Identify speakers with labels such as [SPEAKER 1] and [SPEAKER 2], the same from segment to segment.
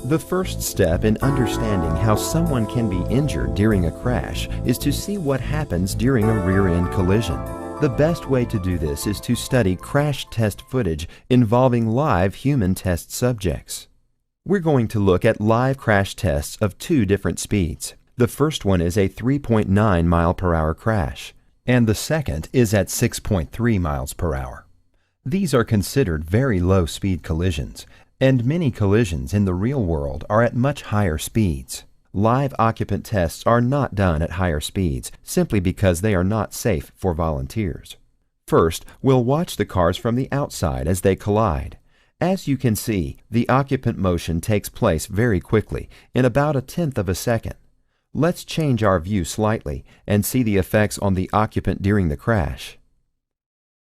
[SPEAKER 1] The first step in understanding how someone can be injured during a crash is to see what happens during a rear-end collision. The best way to do this is to study crash test footage involving live human test subjects. We're going to look at live crash tests of two different speeds. The first one is a 3.9 mile per hour crash, and the second is at 6.3 miles per hour. These are considered very low speed collisions, and many collisions in the real world are at much higher speeds. Live occupant tests are not done at higher speeds simply because they are not safe for volunteers. First, we'll watch the cars from the outside as they collide. As you can see, the occupant motion takes place very quickly, in about 1/10 of a second. Let's change our view slightly and see the effects on the occupant during the crash.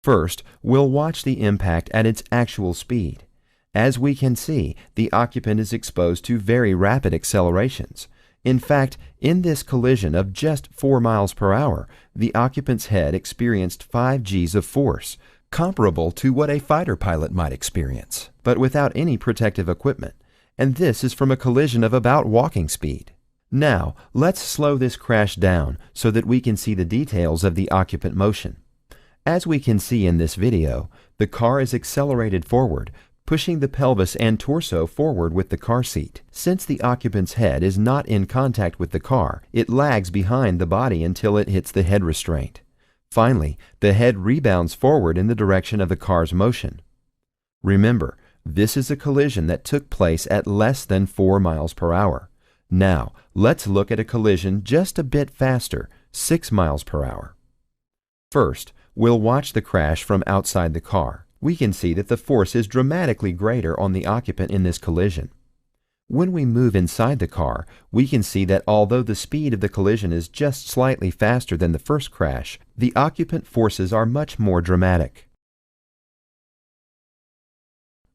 [SPEAKER 1] First, we'll watch the impact at its actual speed. As we can see, the occupant is exposed to very rapid accelerations. In fact, in this collision of just 4 miles per hour, the occupant's head experienced 5 Gs of force, comparable to what a fighter pilot might experience, but without any protective equipment, and this is from a collision of about walking speed. Now, let's slow this crash down so that we can see the details of the occupant motion. As we can see in this video, the car is accelerated forward, pushing the pelvis and torso forward with the car seat. Since the occupant's head is not in contact with the car, it lags behind the body until it hits the head restraint. Finally, the head rebounds forward in the direction of the car's motion. Remember, this is a collision that took place at less than 4 miles per hour. Now, let's look at a collision just a bit faster, 6 miles per hour. First, we'll watch the crash from outside the car. We can see that the force is dramatically greater on the occupant in this collision. When we move inside the car, we can see that although the speed of the collision is just slightly faster than the first crash, the occupant forces are much more dramatic.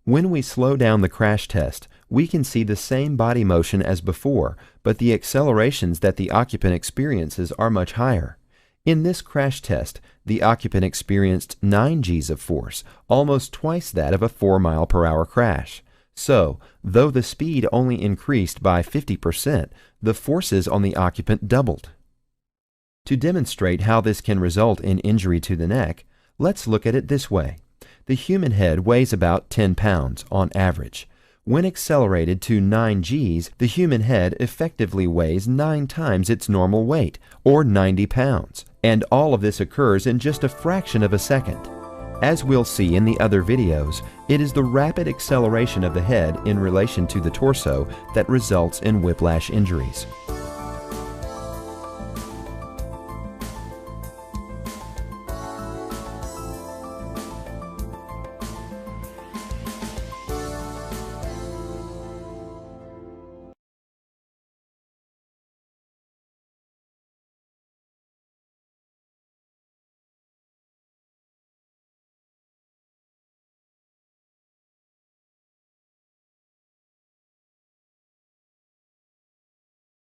[SPEAKER 1] When we slow down the crash test, we can see the same body motion as before, but the accelerations that the occupant experiences are much higher. In this crash test, the occupant experienced 9 Gs of force, almost twice that of a 4 mile per hour crash. So, though the speed only increased by 50%, the forces on the occupant doubled. To demonstrate how this can result in injury to the neck, let's look at it this way. The human head weighs about 10 pounds on average. When accelerated to 9 Gs, the human head effectively weighs 9 times its normal weight, or 90 pounds. And all of this occurs in just a fraction of a second. As we'll see in the other videos, it is the rapid acceleration of the head in relation to the torso that results in whiplash injuries.